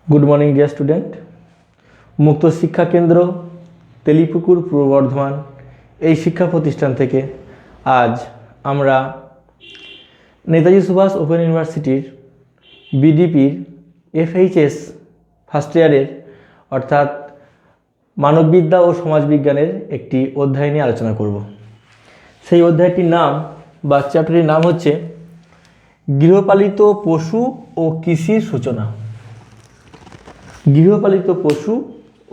Good morning dear student. मुक्त शिक्षा केंद्र तेलिपुकुर पूर्व बर्धमान এই শিক্ষা প্রতিষ্ঠান থেকে আজ আমরা নেতাজি সুভাষ ওপেন ইউনিভার্সিটির বিডিপির এফএইচএস ফার্স্ট ইয়ারের অর্থাৎ মানববিদ্যা ও সমাজবিজ্ঞানের একটি অধ্যায় নিয়ে আলোচনা করব। সেই অধ্যায়টির নাম বা চ্যাপ্টারের নাম হচ্ছে গৃহপালিত পশু ও কৃষির সূচনা। গৃহপালিত পশু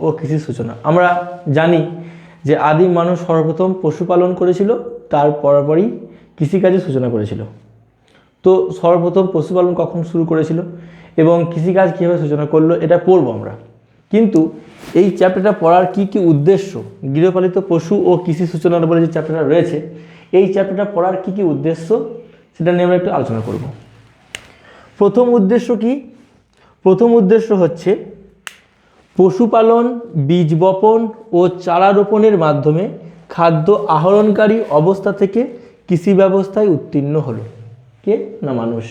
ও কৃষির সূচনা। আমরা জানি যে আদিম মানুষ সর্বপ্রথম পশুপালন করেছিল, তার পরপরই কৃষিকাজের সূচনা করেছিল। তো সর্বপ্রথম পশুপালন কখন শুরু করেছিল এবং কৃষিকাজ কীভাবে সূচনা করলো এটা পড়ব আমরা। কিন্তু এই চ্যাপ্টারটা পড়ার কি কি উদ্দেশ্য, গৃহপালিত পশু ও কৃষি সূচনা বলে যে চ্যাপ্টারটা রয়েছে, এই চ্যাপ্টারটা পড়ার কি কি উদ্দেশ্য সেটা নিয়ে আমরা একটু আলোচনা করব। প্রথম উদ্দেশ্য কি? প্রথম উদ্দেশ্য হচ্ছে পশুপালন, বীজ বপন ও চারা রোপণের মাধ্যমে খাদ্য আহরণকারী অবস্থা থেকে কৃষি ব্যবস্থায় উত্তীর্ণ হলো। কে না মানুষ।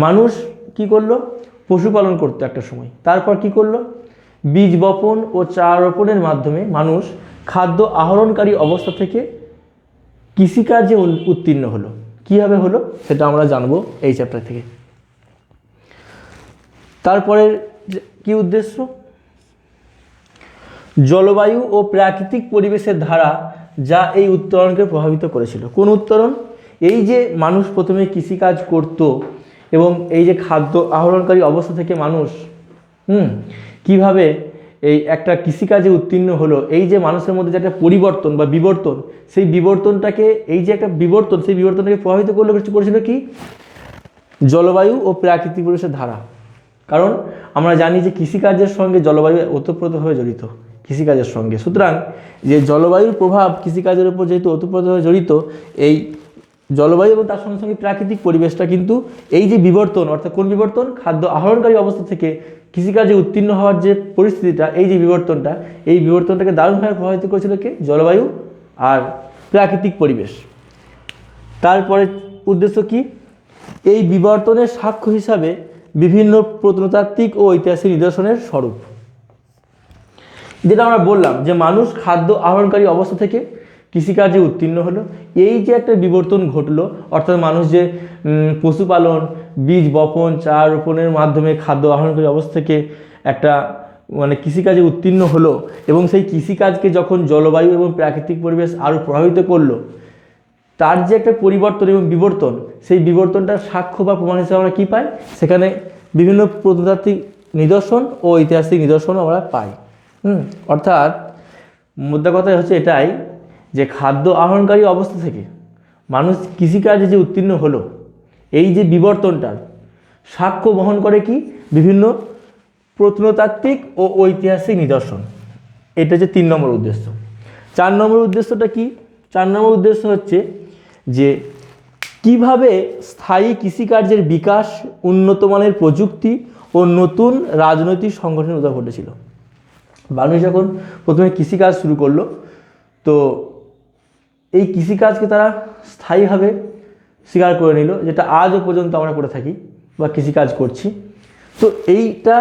মানুষ কি করলো? পশুপালন করতো একটা সময়, তারপর কি করলো? বীজ বপন ও চারা রোপণের মাধ্যমে মানুষ খাদ্য আহরণকারী অবস্থা থেকে কৃষিকার্যে উত্তীর্ণ হলো। কীভাবে হলো সেটা আমরা জানবো এই চ্যাপ্টার থেকে। তারপরের কি উদ্দেশ্য? জলবায়ু ও প্রাকৃতিক পরিবেশের ধারা যা এই উত্তরণকে প্রভাবিত করেছিল। কোন উত্তরণ? এই যে মানুষ প্রথমে কৃষিকাজ করত এবং এই যে খাদ্য আহরণকারী অবস্থা থেকে মানুষ কিভাবে এই একটা কৃষিকাজে উত্তীর্ণ হলো, এই যে মানুষের মধ্যে যে একটা পরিবর্তন বা বিবর্তন, সেই বিবর্তনটাকে, এই যে একটা বিবর্তন, সেই বিবর্তনটাকে প্রভাবিত করেছিল কি? জলবায়ু ও প্রাকৃতিক পরিবেশের ধারা। কারণ আমরা জানি যে কৃষিকাজের সঙ্গে জলবায়ু ওতপ্রোতভাবে জড়িত কৃষিকাজের সঙ্গে। সুতরাং যে জলবায়ুর প্রভাব কৃষিকাজের উপর যেহেতু ওতপ্রোতভাবে জড়িত, এই জলবায়ু এবং তার সঙ্গে সঙ্গে প্রাকৃতিক পরিবেশটা কিন্তু এই যে বিবর্তন, অর্থাৎ কোন বিবর্তন? খাদ্য আহরণকারী অবস্থা থেকে কৃষিকাজে উত্তীর্ণ হওয়ার যে পরিস্থিতিটা, এই যে বিবর্তনটা, এই বিবর্তনটাকে দারুণভাবে প্রভাবিত করেছিল কে? জলবায়ু আর প্রাকৃতিক পরিবেশ। তারপরে উদ্দেশ্য কি? এই বিবর্তনের সাক্ষ্য হিসাবে বিভিন্ন প্রত্নতাত্ত্বিক ও ঐতিহাসিক নিদর্শনের স্বরূপ। যেটা আমরা বললাম যে মানুষ খাদ্য আহরণকারী অবস্থা থেকে কৃষিকাজে উত্তীর্ণ হলো, এই যে একটা বিবর্তন ঘটলো, অর্থাৎ মানুষ যে পশুপালন, বীজ বপন, চারা রোপণের মাধ্যমে খাদ্য আহরণকারী অবস্থা থেকে একটা কৃষিকাজে উত্তীর্ণ হলো এবং সেই কৃষিকাজকে যখন জলবায়ু এবং প্রাকৃতিক পরিবেশ আরও প্রভাবিত করলো, তার যে একটা পরিবর্তন এবং বিবর্তন, সেই বিবর্তনটার সাক্ষ্য বা প্রমাণ হিসেবে আমরা কী পাই? সেখানে বিভিন্ন প্রত্নতাত্ত্বিক নিদর্শন ও ঐতিহাসিক নিদর্শনও আমরা পাই। অর্থাৎ মুদ্রা কথা হচ্ছে এটাই যে খাদ্য আহরণকারী অবস্থা থেকে মানুষ কৃষিকাজে যে উত্তীর্ণ হলো, এই যে বিবর্তনটার সাক্ষ্য বহন করে কি? বিভিন্ন প্রত্নতাত্ত্বিক ও ঐতিহাসিক নিদর্শন। এটা যে 3 নম্বর উদ্দেশ্য। 4 নম্বর উদ্দেশ্যটা কি? 4 নম্বর উদ্দেশ্য হচ্ছে যে কিভাবে স্থায়ী কৃষিকার্যের বিকাশ, উন্নত মানের প্রযুক্তি ও নতুন রাজনৈতিক সংগঠনের উদয় ঘটেছিল। মানুষ যখন প্রথমে কৃষিকাজ শুরু করলো, তো এই কৃষিকাজকে তারা স্থায়ীভাবে স্বীকার করে নিল, যেটা আজও পর্যন্ত আমরা করে থাকি বা কৃষিকাজ করছি। তো এইটা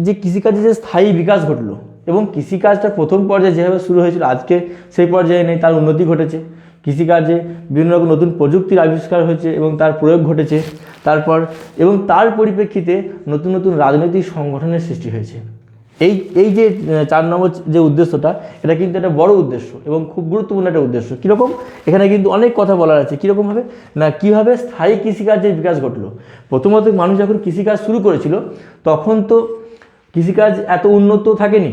যে কৃষিকাজে যে স্থায়ী বিকাশ ঘটলো এবং কৃষিকাজটা প্রথম পর্যায়ে যেভাবে শুরু হয়েছিল আজকে সেই পর্যায়ে নেই, তার উন্নতি ঘটেছে। কৃষিকাজে বিভিন্ন রকম নতুন প্রযুক্তির আবিষ্কার হয়েছে এবং তার প্রয়োগ ঘটেছে। তারপর এবং তার পরিপ্রেক্ষিতে নতুন নতুন রাজনৈতিক সংগঠনের সৃষ্টি হয়েছে। এই যে 4 নম্বর যে উদ্দেশ্যটা, এটা কিন্তু একটা বড় উদ্দেশ্য এবং খুব গুরুত্বপূর্ণ একটা উদ্দেশ্য। কীরকম? এখানে কিন্তু অনেক কথা বলার আছে। কীরকমভাবে না, কীভাবে স্থায়ী কৃষিকাজের বিকাশ ঘটলো। প্রথমত মানুষ যখন কৃষিকাজ শুরু করেছিল তখন তো কৃষিকাজ এত উন্নত থাকেনি।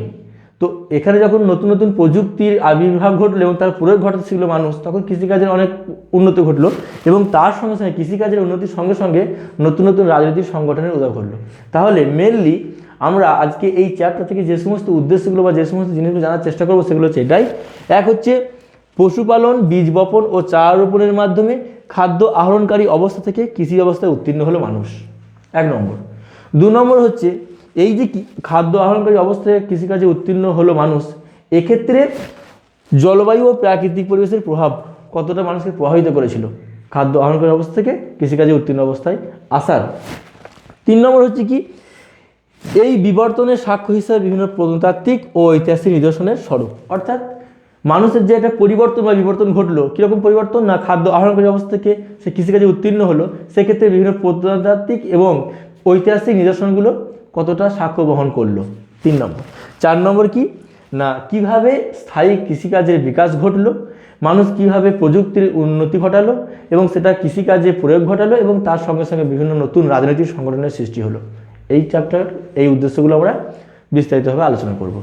তো এখানে যখন নতুন নতুন প্রযুক্তির আবির্ভাব ঘটলো এবং তার প্রয়োগ ঘটাতে শিখলো মানুষ, তখন কৃষিকাজের অনেক উন্নতি ঘটলো এবং তার সঙ্গে সঙ্গে কৃষিকাজের উন্নতির সঙ্গে সঙ্গে নতুন নতুন রাজনৈতিক সংগঠনের উদয় ঘটলো। তাহলে মেনলি আমরা আজকে এই চ্যাপ্টার থেকে যে সমস্ত উদ্দেশ্যগুলো বা যে সমস্ত জিনিসগুলো জানার চেষ্টা করবো সেগুলো হচ্ছে এটাই। এক হচ্ছে পশুপালন, বীজ বপন ও চারা রোপণের মাধ্যমে খাদ্য আহরণকারী অবস্থা থেকে কৃষি ব্যবস্থায় উত্তীর্ণ হলো মানুষ, 1 নম্বর। 2 নম্বর হচ্ছে এই যে খাদ্য আহরণকারী অবস্থায় কৃষিকাজে উত্তীর্ণ হলো মানুষ, এক্ষেত্রে জলবায়ু ও প্রাকৃতিক পরিবেশের প্রভাব কতটা মানুষকে প্রভাবিত করেছিল খাদ্য আহরণকারী অবস্থা থেকে কৃষিকাজে উত্তীর্ণ অবস্থায় আসার। 3 নম্বর হচ্ছে কি? এই বিবর্তনের সাক্ষ্য হিসেবে বিভিন্ন প্রত্নতাত্ত্বিক ও ঐতিহাসিক নিদর্শনের স্বরূপ। অর্থাৎ মানুষের যে একটা পরিবর্তন বা বিবর্তন ঘটলো, কীরকম পরিবর্তন না, খাদ্য আহরণকারী অবস্থা থেকে সে কৃষিকাজে উত্তীর্ণ হলো, সেক্ষেত্রে বিভিন্ন প্রত্নতাত্ত্বিক এবং ঐতিহাসিক নিদর্শনগুলো কতটা সাক্ষ্য বহন করলো। 3 নম্বর। 4 নম্বর কি না, কিভাবে স্থায়ী কৃষিকাজের বিকাশ ঘটলো, মানুষ কিভাবে প্রযুক্তির উন্নতি ঘটালো এবং সেটা কৃষিকাজে প্রয়োগ ঘটালো এবং তার সঙ্গে সঙ্গে বিভিন্ন নতুন রাজনৈতিক সংগঠনের সৃষ্টি হলো। এই চ্যাপ্টার, এই উদ্দেশ্যগুলো আমরা বিস্তারিতভাবে আলোচনা করব।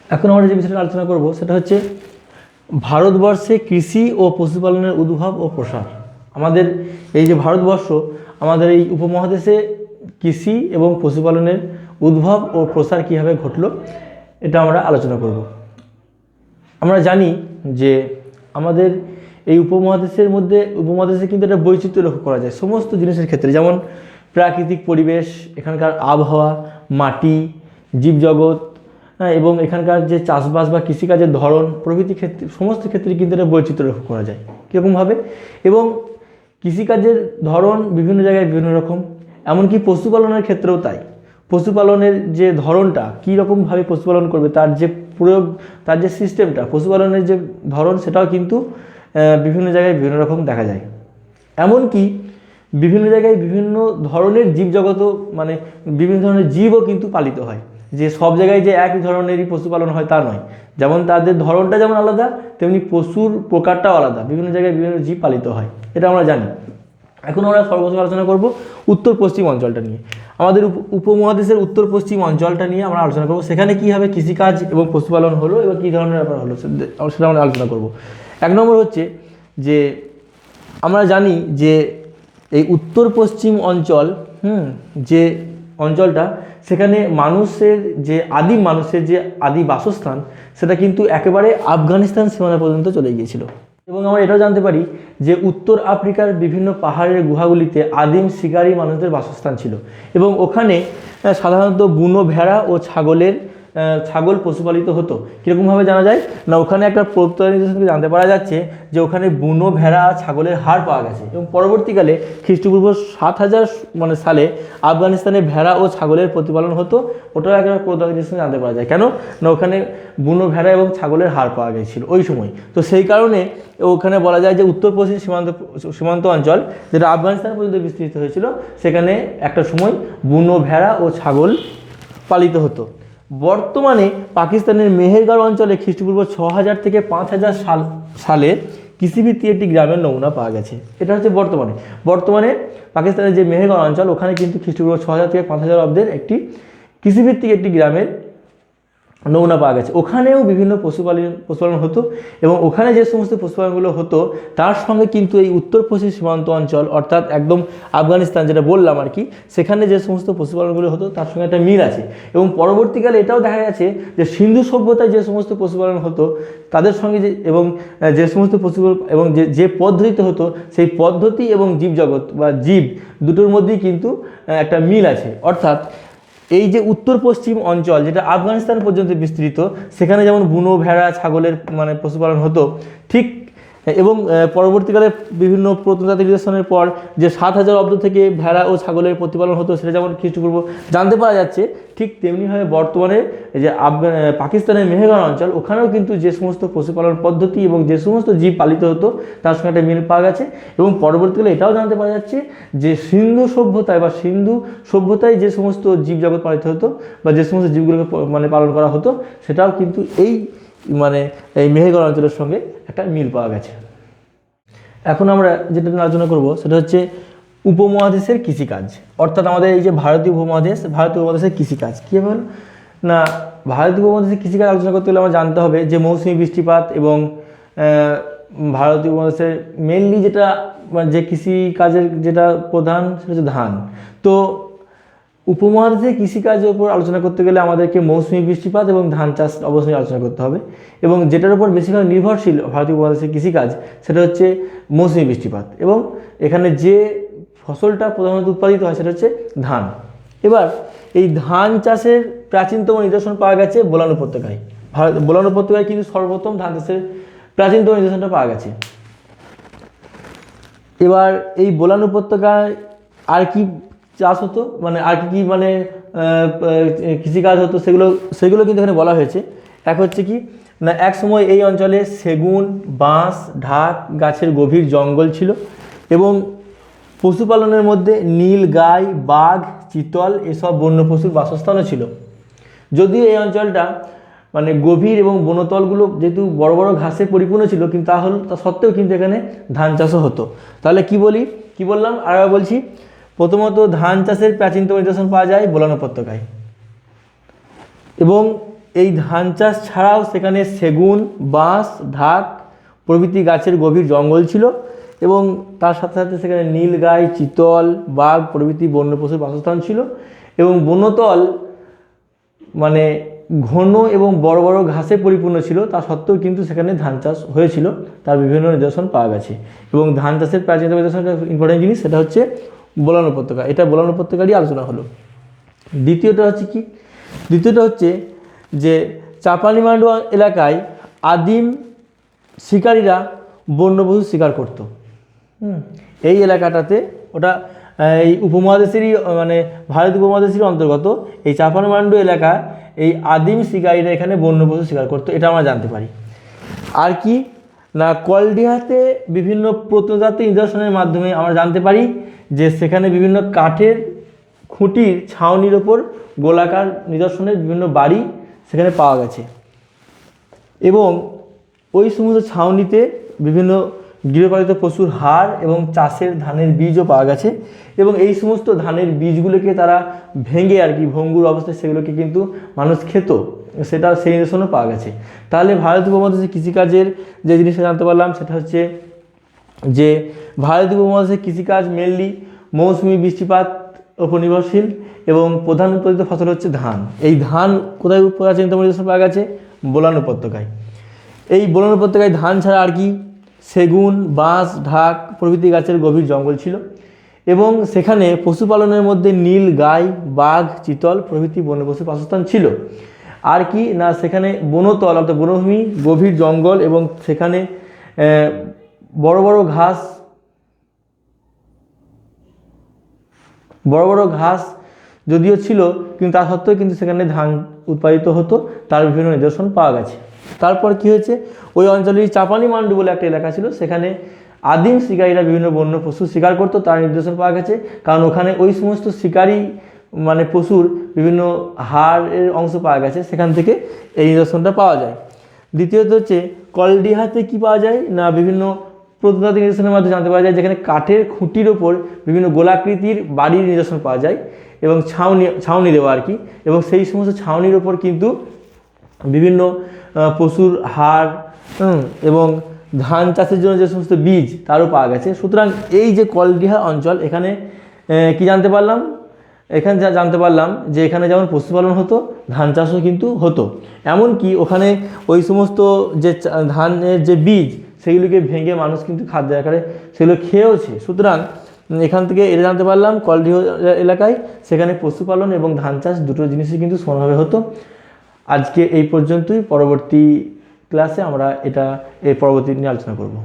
এখন আমরা যে বিষয়টা আলোচনা করব সেটা হচ্ছে ভারতবর্ষে কৃষি ও পশুপালনের উদ্ভব ও প্রসার। আমাদের এই যে ভারতবর্ষ, আমাদের এই উপমহাদেশে কৃষি এবং পশুপালনের উদ্ভব ও প্রসার কীভাবে ঘটলো এটা আমরা আলোচনা করব। আমরা জানি যে আমাদের এই উপমহাদেশে কিন্তু একটা বৈচিত্র্য লক্ষ্য করা যায় সমস্ত জিনিসের ক্ষেত্রে, যেমন প্রাকৃতিক পরিবেশ, এখানকার আবহাওয়া, মাটি, জীবজগৎ, এবং এখানকার যে চাষবাস বা কৃষিকাজের ধরন প্রভৃতি ক্ষেত্রে, সমস্ত ক্ষেত্রে কিন্তু একটা বৈচিত্র্য লক্ষ্য করা যায়। কীরকমভাবে? এবং কৃষিকাজের ধরন বিভিন্ন জায়গায় বিভিন্ন রকম, এমনকি পশুপালনের ক্ষেত্রেও তাই। পশুপালনের যে ধরনটা, কী রকমভাবে পশুপালন করবে, তার যে প্রয়োগ, তার যে সিস্টেমটা, পশুপালনের যে ধরন, সেটাও কিন্তু বিভিন্ন জায়গায় বিভিন্ন রকম দেখা যায়। এমনকি বিভিন্ন জায়গায় বিভিন্ন ধরনের জীবজগতও, মানে বিভিন্ন ধরনের জীবও কিন্তু পালিত হয়, যে সব জায়গায় যে এক ধরনেরই পশুপালন হয় তা নয়। যেমন তাদের ধরনটা যেমন আলাদা, তেমনি পশুর প্রকারটাও আলাদা, বিভিন্ন জায়গায় বিভিন্ন জীব পালিত হয়, এটা আমরা জানি। এখন আমরা সর্বপ্রথম আলোচনা করব উত্তর পশ্চিম অঞ্চলটা নিয়ে। আমাদের উপমহাদেশের উত্তর পশ্চিম অঞ্চলটা নিয়ে আমরা আলোচনা করব, সেখানে কীভাবে কৃষিকাজ এবং পশুপালন হলো এবং কী ধরনের ব্যাপার হলো সেটা আমরা আলোচনা করব। 1 নম্বর হচ্ছে যে আমরা জানি যে এই উত্তর পশ্চিম অঞ্চল, যে অঞ্চলটা, সেখানে মানুষের যে আদি বাসস্থান, সেটা কিন্তু একেবারে আফগানিস্তান সীমানা পর্যন্ত চলে গিয়েছিল। এবং আমরা এটাও জানতে পারি যে উত্তর আফ্রিকার বিভিন্ন পাহাড়ের গুহাগুলিতে আদিম শিকারী মানুষদের বাসস্থান ছিল এবং ওখানে সাধারণত বুনো ভেড়া ও ছাগল পশুপালিত হতো। কীরকমভাবে জানা যায় না, ওখানে একটা প্রত্নতাত্ত্বিক থেকে জানতে পারা যাচ্ছে যে ওখানে বুনো ভেড়া ছাগলের হাড় পাওয়া গেছে এবং পরবর্তীকালে খ্রিস্টপূর্ব 7000 সালে আফগানিস্তানে ভেড়া ও ছাগলের প্রতিপালন হতো। ওটাও একটা প্রত্নতাত্ত্বিক থেকে জানতে পারা যায়। কেন না, ওখানে বুনো ভেড়া এবং ছাগলের হাড় পাওয়া গেছিল ওই সময়। তো সেই কারণে ওখানে বলা যায় যে উত্তর পশ্চিম সীমান্ত অঞ্চল, যেটা আফগানিস্তান পর্যন্ত বিস্তৃত হয়েছিল, সেখানে একটা সময় বুনো ভেড়া ও ছাগল পালিত হতো। বর্তমানে পাকিস্তানের মেহেরগড় অঞ্চলে খ্রিস্টপূর্ব 6000 থেকে 5000 সালে কৃষিভিত্তিক একটি গ্রামের নমুনা পাওয়া গেছে। এটা হচ্ছে বর্তমানে পাকিস্তানের যে মেহেরগড় অঞ্চল, ওখানে কিন্তু খ্রিস্টপূর্ব 6000 থেকে 5000 অব্দের একটি কৃষিভিত্তিক একটি গ্রামের নমুনা পাওয়া গেছে। ওখানেও বিভিন্ন পশুপালন হতো এবং ওখানে যে সমস্ত পশুপালনগুলো হতো তার সঙ্গে কিন্তু এই উত্তর পশ্চিম সীমান্ত অঞ্চল, অর্থাৎ একদম আফগানিস্তান যেটা বললাম আর কি, সেখানে যে সমস্ত পশুপালনগুলো হতো তার সঙ্গে একটা মিল আছে। এবং পরবর্তীকালে এটাও দেখা গেছে যে সিন্ধু সভ্যতায় যে সমস্ত পশুপালন হতো তাদের সঙ্গে যে সমস্ত এবং যে পদ্ধতিতে হতো, সেই পদ্ধতি এবং জীবজগৎ বা জীব দুটোর মধ্যেই কিন্তু একটা মিল আছে। অর্থাৎ এই যে উত্তর পশ্চিম অঞ্চল, যেটা আফগানিস্তান পর্যন্ত বিস্তৃত, সেখানে যেমন বুনো ভেড়া ছাগলের পশুপালন হতো, ঠিক এবং পরবর্তীকালে বিভিন্ন প্রত্নতাত্ত্বিক নিদর্শনের পর যে 7000 অব্দ থেকে ভেড়া ও ছাগলের প্রতিপালন হতো, সেটা যেমন খ্রিস্টপূর্ব জানতে পারা যাচ্ছে, ঠিক তেমনিভাবে বর্তমানে যে পাকিস্তানের মেহেরগড় অঞ্চল, ওখানেও কিন্তু যে সমস্ত পশুপালন পদ্ধতি এবং যে সমস্ত জীব পালিত হতো তার সঙ্গে একটা মিল পাওয়া গেছে। এবং পরবর্তীকালে এটাও জানতে পারা যাচ্ছে যে সিন্ধু সভ্যতায় যে সমস্ত জীবজগৎ পালিত হতো বা যে সমস্ত জীবগুলোকে পালন করা হতো, সেটাও কিন্তু এই মেহেরগড় অঞ্চলের সঙ্গে একটা মিল পাওয়া গেছে। এখন আমরা যেটা আলোচনা করব সেটা হচ্ছে উপমহাদেশের কৃষিকাজ। অর্থাৎ আমাদের এই যে ভারতীয় উপমহাদেশের কৃষিকাজ কীভাবে হল না, ভারতীয় উপমহাদেশের কৃষিকাজ আলোচনা করতে গেলে আমরা জানতে হবে যে মৌসুমি বৃষ্টিপাত এবং ভারতীয় উপমহাদেশের মেনলি যে কৃষিকাজের যেটা প্রধান, সেটা হচ্ছে ধান। তো উপমহাদেশে কৃষিকাজের উপর আলোচনা করতে গেলে আমাদেরকে মৌসুমি বৃষ্টিপাত এবং ধান চাষ অবশ্যই আলোচনা করতে হবে। এবং যেটার উপর বেশিরভাগ নির্ভরশীল ভারতীয় উপমহাদেশের কৃষিকাজ, সেটা হচ্ছে মৌসুমি বৃষ্টিপাত। এবং এখানে যে ফসলটা প্রধানত উৎপাদিত হয় সেটা হচ্ছে ধান। এবার এই ধান চাষের প্রাচীনতম নিদর্শন পাওয়া গেছে বোলান উপত্যকায়। বোলান উপত্যকায় কিন্তু সর্বপ্রথম ধান চাষের প্রাচীনতম নিদর্শনটা পাওয়া গেছে। এবার এই বোলান উপত্যকায় আর কি চাষ হতো, মানে আর কি মানে কৃষিকাজ হতো, সেগুলো কিন্তু এখানে বলা হয়েছে। এক হচ্ছে কি না, এক সময় এই অঞ্চলে সেগুন, বাঁশ, ঢাক গাছের গভীর জঙ্গল ছিল এবং পশুপালনের মধ্যে নীল গাই, বাঘ, চিতল এসব বন্য পশুর বাসস্থানও ছিল। যদিও এই অঞ্চলটা মানে গভীর এবং বনতলগুলো যেহেতু বড় বড় ঘাসে পরিপূর্ণ ছিল, কিন্তু তা সত্ত্বেও কিন্তু এখানে ধান চাষও হতো। তাহলে কি বললাম আরেকবার বলছি। প্রথমত ধান চাষের প্রাচীনতম নিদর্শন পাওয়া যায় বোলান উপত্যকায়, এবং এই ধান চাষ ছাড়াও সেখানে সেগুন, বাঁশ, ঢাক প্রভৃতি গাছের গভীর জঙ্গল ছিল এবং তার সাথে সাথে সেখানে নীলগাই, চিতল, বাঘ প্রভৃতি বন্য পশুর বাসস্থান ছিল। এবং বনতল মানে ঘন এবং বড় বড় ঘাসে পরিপূর্ণ ছিল, তা সত্ত্বেও কিন্তু সেখানে ধান চাষ হয়েছিল, তার বিভিন্ন নিদর্শন পাওয়া গেছে। এবং ধান চাষের প্রাচীনতম নিদর্শন ইম্পর্টেন্ট জিনিস, সেটা হচ্ছে বোলান উপত্যকা। এটা বোলান উপত্যকারই আলোচনা হলো। দ্বিতীয়টা হচ্ছে যে চাঁপানিমান্ডু এলাকায় আদিম শিকারীরা বন্য পশু শিকার করত। এই এলাকাটাতে ওটা এই উপমহাদেশেরই মানে ভারত উপমহাদেশেরই অন্তর্গত। এই চাঁপানিমান্ডু এলাকা এই আদিম শিকারীরা এখানে বন্য পশু শিকার করতো, এটা আমরা জানতে পারি। আর কি না, কলডিহাতে বিভিন্ন প্রত্নতাত্ত্বিক নিদর্শনের মাধ্যমে আমরা জানতে পারি যে সেখানে বিভিন্ন কাঠের খুঁটির ছাউনির ওপর গোলাকার নিদর্শনের বিভিন্ন বাড়ি সেখানে পাওয়া গেছে এবং ওই সমস্ত ছাউনিতে বিভিন্ন গৃহপালিত পশুর হাড় এবং চাষের ধানের বীজও পাওয়া গেছে এবং এই সমস্ত ধানের বীজগুলোকে তারা ভেঙে আর কি ভঙ্গুর অবস্থায় সেগুলোকে কিন্তু মানুষ খেত, সেই নিদর্শনও পাওয়া গেছে। তাহলে ভারত উপমহাদেশে কৃষিকাজের যে জিনিসটা জানতে পারলাম সেটা হচ্ছে যে ভারত উপমহাদেশে কৃষিকাজ মেনলি মৌসুমি বৃষ্টিপাত ওপর নির্ভরশীল এবং প্রধান উৎপাদিত ফসল হচ্ছে ধান। এই ধান কোথায় প্রাচীনতম নিদর্শন পাওয়া গেছে? বোলান উপত্যকায়। এই বোলান উপত্যকায় ধান ছাড়া আর কি সেগুন, বাঁশ, ঢাক প্রভৃতি গাছের গভীর জঙ্গল ছিল এবং সেখানে পশুপালনের মধ্যে নীল গাই, বাঘ, চিতল প্রভৃতি বন্য পশুর বাসস্থান ছিল। আর কি না, সেখানে বনতল অর্থাৎ বনভূমি, গভীর জঙ্গল এবং সেখানে বড় বড় ঘাস যদিও ছিল, কিন্তু তা সত্ত্বেও কিন্তু সেখানে ধান উৎপাদিত হতো, তার বিভিন্ন নিদর্শন পাওয়া গেছে। তারপর কি হয়েছে, ওই অঞ্চলের চাঁপানিমান্ডু বলে একটা এলাকা ছিল, সেখানে আদিম শিকারীরা বিভিন্ন বন্য পশু শিকার করতো, তার নিদর্শন পাওয়া গেছে। কারণ ওখানে ওই সমস্ত শিকারী মানে পশুর বিভিন্ন হাড়ের অংশ পাওয়া গেছে, সেখান থেকে এই নিদর্শনটা পাওয়া যায়। দ্বিতীয়ত হচ্ছে কলডিহাতে কি পাওয়া যায় না, বিভিন্ন প্রত্নতাত্ত্বিক নিদর্শনের মাধ্যমে জানতে পাওয়া যায় যেখানে কাঠের খুঁটির ওপর বিভিন্ন গোলাকৃতির বাড়ির নিদর্শন পাওয়া যায় এবং ছাউনি দেওয়া আর কি, এবং সেই সমস্ত ছাউনির ওপর কিন্তু বিভিন্ন পশুর হাড় এবং ধান চাষের জন্য যে সমস্ত বীজ তারও পাওয়া গেছে। সুতরাং এই যে কলডিহা অঞ্চল, এখানে কি জানতে পারলাম, এখানে যা জানতে পারলাম যে এখানে যেমন পশুপালন হতো, ধান চাষও কিন্তু হতো। এমনকি ওখানে ওই সমস্ত যে ধানের যে বীজ সেগুলিকে ভেঙে মানুষ কিন্তু খাদ্য আকারে সেগুলো খেয়েওছে। সুতরাং এখান থেকে এটা জানতে পারলাম কলডিহা এলাকায় সেখানে পশুপালন এবং ধান চাষ দুটো জিনিসই কিন্তু সমানভাবে হতো। আজকে এই পর্যন্তই, পরবর্তী ক্লাসে আমরা এটা পরবর্তী নিয়ে আলোচনা করব।